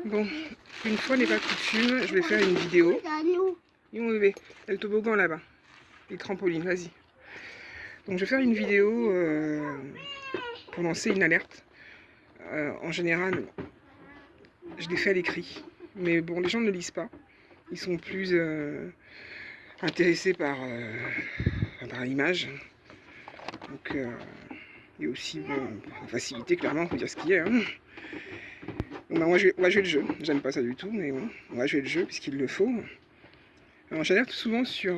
Bon, une fois n'est pas coutume, je vais faire une vidéo. Et mon bébé, il y a le toboggan là-bas. Les trampolines, vas-y. Donc je vais faire une vidéo pour lancer une alerte. En général, je l'ai fait à l'écrit. Mais bon, les gens ne lisent pas. Ils sont plus intéressés par l'image. Donc, et aussi, bon, la facilité, clairement, il faut dire ce qu'il y a. Hein. Bon, bah, on va jouer le jeu. J'aime pas ça du tout, mais bon, on va jouer le jeu puisqu'il le faut. Alors, j'alerte souvent sur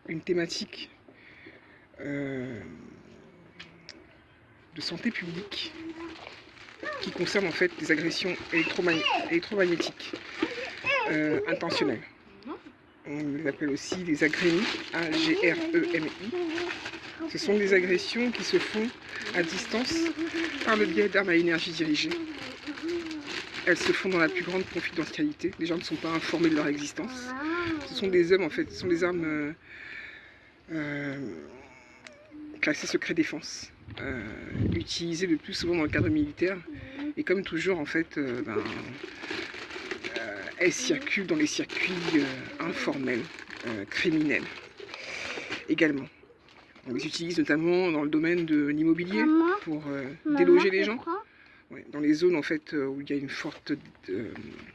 une thématique de santé publique qui concerne en fait des agressions électromagnétiques intentionnelles. On les appelle aussi les agrémies, A-G-R-E-M-I. Ce sont des agressions qui se font à distance par le biais d'armes à énergie dirigée. Elles se font dans la plus grande confidentialité. Les gens ne sont pas informés de leur existence. Ce sont des armes, en fait, ce sont des armes classées secret défense, utilisées le plus souvent dans le cadre militaire. Et comme toujours, en fait, elles circulent dans les circuits informels, criminels également. On les utilise notamment dans le domaine de l'immobilier pour déloger les gens. Ouais, dans les zones en fait où il y a une forte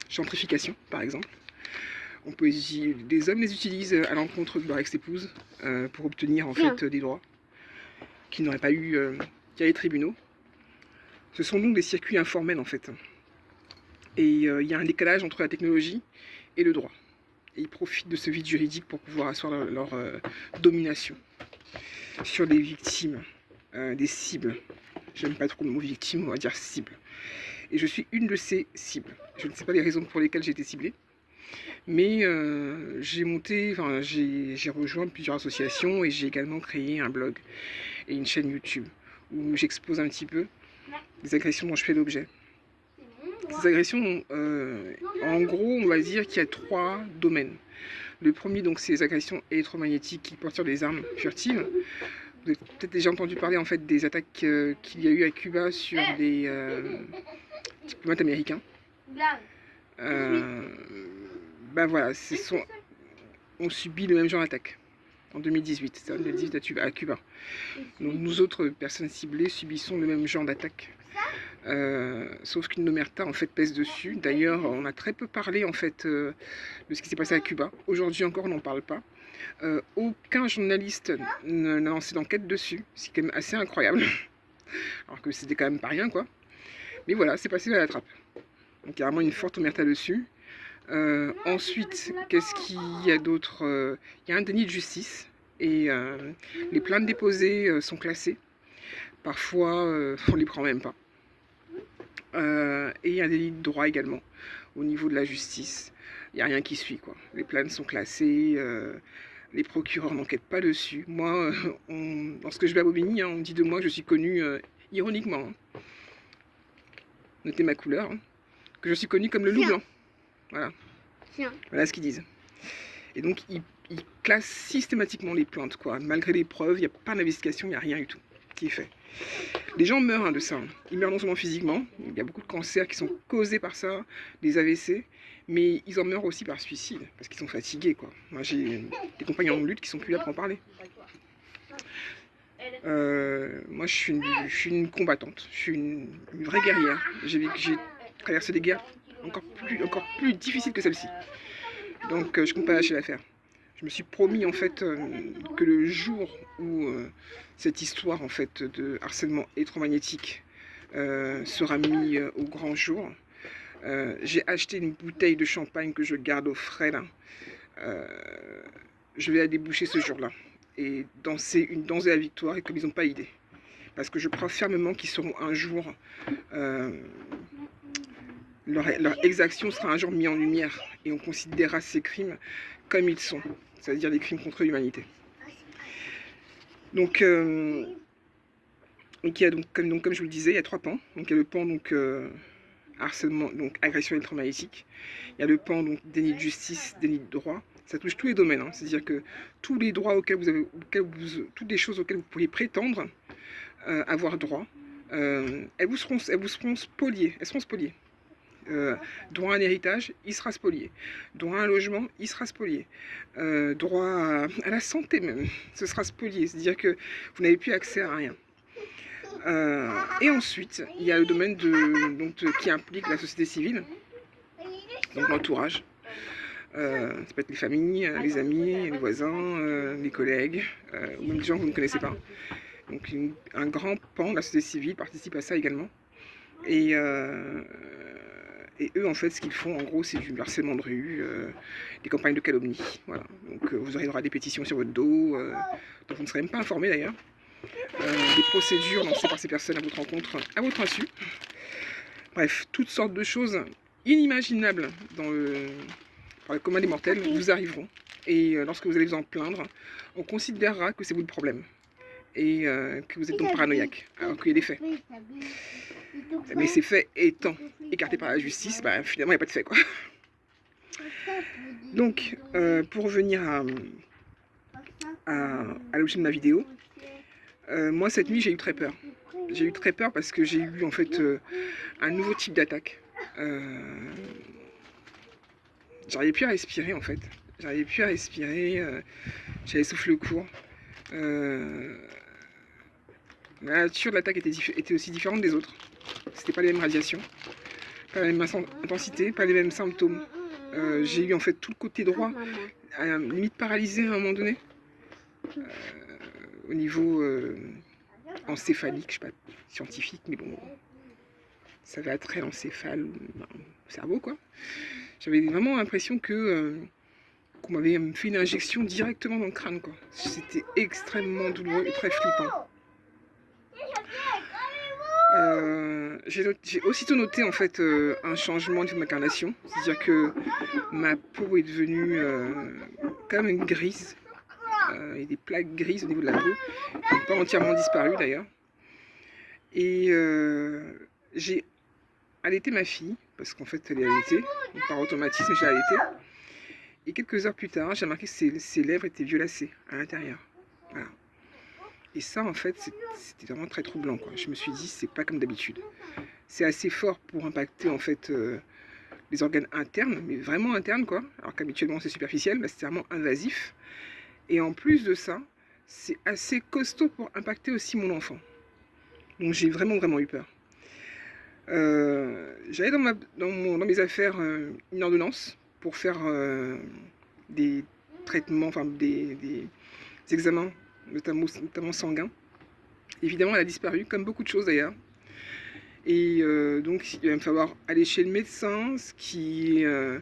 gentrification, par exemple. Des hommes les utilisent à l'encontre de leur ex-épouse pour obtenir en fait des droits qu'ils n'auraient pas eu via les tribunaux. Ce sont donc des circuits informels en fait. Et il y a un décalage entre la technologie et le droit. Et ils profitent de ce vide juridique pour pouvoir asseoir leur domination sur des victimes, des cibles. J'aime pas trop le mot victime, on va dire cible. Et je suis une de ces cibles. Je ne sais pas les raisons pour lesquelles j'ai été ciblée. Mais j'ai rejoint plusieurs associations et j'ai également créé un blog et une chaîne YouTube où j'expose un petit peu les agressions dont je fais l'objet. Ces agressions, en gros, on va dire qu'il y a 3 domaines. Le premier, donc, c'est les agressions électromagnétiques qui portent sur des armes furtives. Vous avez peut-être déjà entendu parler en fait des attaques qu'il y a eu à Cuba sur des diplomates américains. Ben voilà, on subit le même genre d'attaque en 2018, c'est en 2018 à Cuba. Donc nous autres personnes ciblées subissons le même genre d'attaque. Sauf qu'une omerta en fait pèse dessus. D'ailleurs, on a très peu parlé en fait de ce qui s'est passé à Cuba. Aujourd'hui encore, on n'en parle pas. Aucun journaliste n'a lancé d'enquête dessus. C'est quand même assez incroyable. Alors que c'était quand même pas rien, quoi. Mais voilà, c'est passé à la trappe. Donc il y a vraiment une forte omerta dessus. Ensuite, qu'est-ce qu'il y a d'autre? Il y a un déni de justice. Et les plaintes déposées sont classées. Parfois, on les prend même pas. Et il y a un délit de droit également au niveau de la justice. Il n'y a rien qui suit, quoi. Les plaintes sont classées, les procureurs n'enquêtent pas dessus. Moi, lorsque je vais à Bobigny, on me dit de moi que je suis connue ironiquement. Hein. Notez ma couleur, hein, que je suis connue comme le loup blanc. Voilà. Voilà ce qu'ils disent. Et donc, ils classent systématiquement les plaintes, quoi. Malgré les preuves, il n'y a pas d'investigation, il n'y a rien du tout qui est fait. Les gens meurent de ça. Ils meurent non seulement physiquement, il y a beaucoup de cancers qui sont causés par ça, des AVC, mais ils en meurent aussi par suicide, parce qu'ils sont fatigués, quoi. Moi, j'ai des compagnons de lutte qui sont plus là pour en parler. Moi, je suis une combattante, je suis une vraie guerrière. J'ai traversé des guerres encore plus difficiles que celle-ci. Donc, je ne compte pas lâcher l'affaire. Je me suis promis en fait que le jour où cette histoire en fait de harcèlement électromagnétique sera mis au grand jour, j'ai acheté une bouteille de champagne que je garde au frais là. Je vais la déboucher ce jour-là et danser une danse de la victoire et comme ils n'ont pas idée. Parce que je crois fermement qu'ils seront un jour leur exaction sera un jour mise en lumière et on considérera ces crimes comme ils sont, c'est-à-dire des crimes contre l'humanité. Donc, comme je vous le disais, il y a 3 pans. Donc, il y a le pan harcèlement, donc agression électromagnétique. Il y a le pan déni de justice, déni de droit. Ça touche tous les domaines. Hein. C'est-à-dire que tous les droits toutes les choses auxquelles vous pourriez prétendre avoir droit elles vous seront spoliées. Elles seront spoliées. Droit à un héritage, il sera spolié. Droit à un logement, il sera spolié. Droit à la santé même, ce sera spolié. C'est-à-dire que vous n'avez plus accès à rien. Et ensuite, il y a le domaine qui implique la société civile, donc l'entourage. Ça peut être les familles, les amis, les voisins, les collègues, ou même des gens que vous ne connaissez pas. Donc un grand pan de la société civile participe à ça également. Et eux, en fait, ce qu'ils font, en gros, c'est du harcèlement de rue, des campagnes de calomnie. Voilà. Donc vous aurez droit à des pétitions sur votre dos, dont vous ne serez même pas informé d'ailleurs. Des procédures lancées par ces personnes à votre rencontre, à votre insu. Bref, toutes sortes de choses inimaginables par le commun des mortels vous arriveront. Et lorsque vous allez vous en plaindre, on considérera que c'est vous le problème. Et que vous êtes donc paranoïaque, alors qu'il y a des faits. Mais ces faits étant écartés par la justice, bah, finalement il n'y a pas de fait, quoi. Donc, pour revenir à l'objet de ma vidéo, moi cette nuit j'ai eu très peur. J'ai eu très peur parce que j'ai eu en fait un nouveau type d'attaque. J'arrivais plus à respirer en fait. J'arrivais plus à respirer, j'avais souffle court. La nature de l'attaque était aussi différente des autres. C'était pas les mêmes radiations, pas la même intensité, pas les mêmes symptômes. J'ai eu en fait tout le côté droit, limite paralysé à un moment donné. Au niveau encéphalique, je sais pas, scientifique, mais bon, ça avait attrait l'encéphale, au cerveau quoi. J'avais vraiment l'impression qu'on m'avait fait une injection directement dans le crâne quoi. C'était extrêmement douloureux et très flippant. J'ai aussitôt noté en fait un changement de ma carnation, c'est-à-dire que ma peau est devenue quand même grise, et des plaques grises au niveau de la peau, qui n'ont pas entièrement disparu d'ailleurs. Et j'ai allaité ma fille, parce qu'en fait elle est allaitée, donc par automatisme j'ai allaité. Et quelques heures plus tard, j'ai remarqué que ses lèvres étaient violacées à l'intérieur. Voilà. Et ça, en fait, c'était vraiment très troublant, quoi. Je me suis dit, c'est pas comme d'habitude. C'est assez fort pour impacter, en fait, les organes internes, mais vraiment internes, quoi. Alors qu'habituellement, c'est superficiel, là, c'est vraiment invasif. Et en plus de ça, c'est assez costaud pour impacter aussi mon enfant. Donc, j'ai vraiment eu peur. J'avais dans mes affaires une ordonnance pour faire des traitements, enfin, des examens, notamment sanguin. Évidemment, elle a disparu, comme beaucoup de choses d'ailleurs. Et donc, il va me falloir aller chez le médecin, ce qui est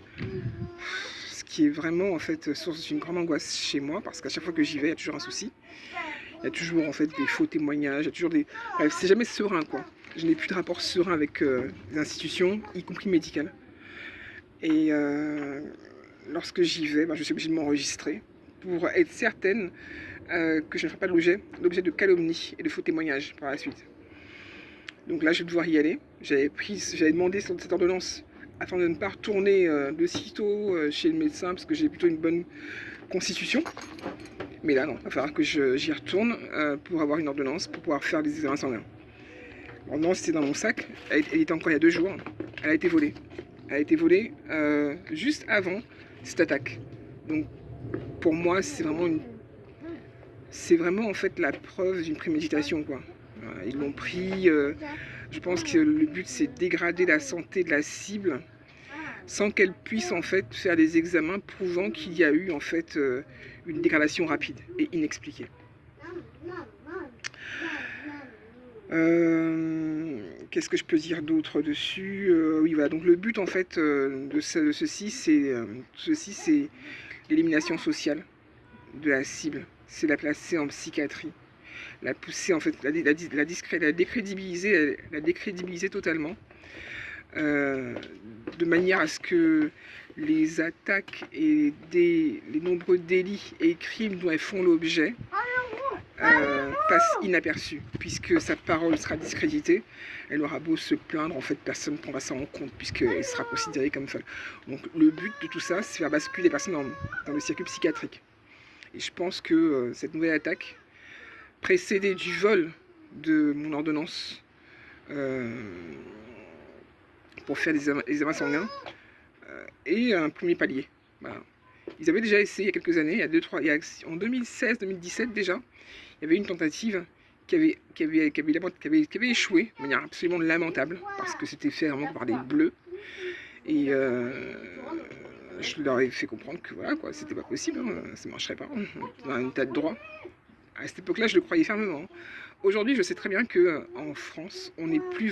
vraiment en fait source d'une grande angoisse chez moi, parce qu'à chaque fois que j'y vais, il y a toujours un souci. Il y a toujours en fait des faux témoignages, il y a toujours des... Bref, c'est jamais serein quoi. Je n'ai plus de rapport serein avec les institutions, y compris médicales. Et lorsque j'y vais, je suis obligée de m'enregistrer pour être certaine que je ne ferai pas l'objet de calomnie et de faux témoignages par la suite. Donc là, je vais devoir y aller. J'avais demandé cette ordonnance afin de ne pas retourner de sitôt chez le médecin parce que j'ai plutôt une bonne constitution. Mais là, non, il va falloir que j'y retourne pour avoir une ordonnance, pour pouvoir faire des examens sanguins. L'ordonnance était dans mon sac, elle était encore il y a 2 jours. Elle a été volée. Elle a été volée juste avant cette attaque. Donc pour moi, c'est vraiment en fait la preuve d'une préméditation quoi. Ils l'ont pris, je pense que le but c'est de dégrader la santé de la cible sans qu'elle puisse en fait faire des examens prouvant qu'il y a eu en fait une dégradation rapide et inexpliquée. Qu'est-ce que je peux dire d'autre dessus? Oui voilà, donc le but en fait de ceci c'est l'élimination sociale de la cible, c'est la placer en psychiatrie, la pousser en fait, la décrédibiliser totalement, de manière à ce que les attaques et les nombreux délits et crimes dont elles font l'objet passe inaperçue, puisque sa parole sera discréditée. Elle aura beau se plaindre, en fait, personne ne prendra ça en compte, puisqu'elle sera considérée comme folle. Donc le but de tout ça, c'est faire basculer les personnes dans le circuit psychiatrique. Et je pense que cette nouvelle attaque, précédée du vol de mon ordonnance, pour faire des examens sanguins et un premier palier. Voilà. Ils avaient déjà essayé il y a quelques années, en 2016-2017 déjà, il y avait une tentative qui avait échoué de manière absolument lamentable, parce que c'était fait vraiment par des bleus. Et je leur ai fait comprendre que voilà, quoi, c'était pas possible, hein, ça marcherait pas, dans un état de droit. À cette époque-là, je le croyais fermement. Aujourd'hui, je sais très bien qu'en France, on n'est plus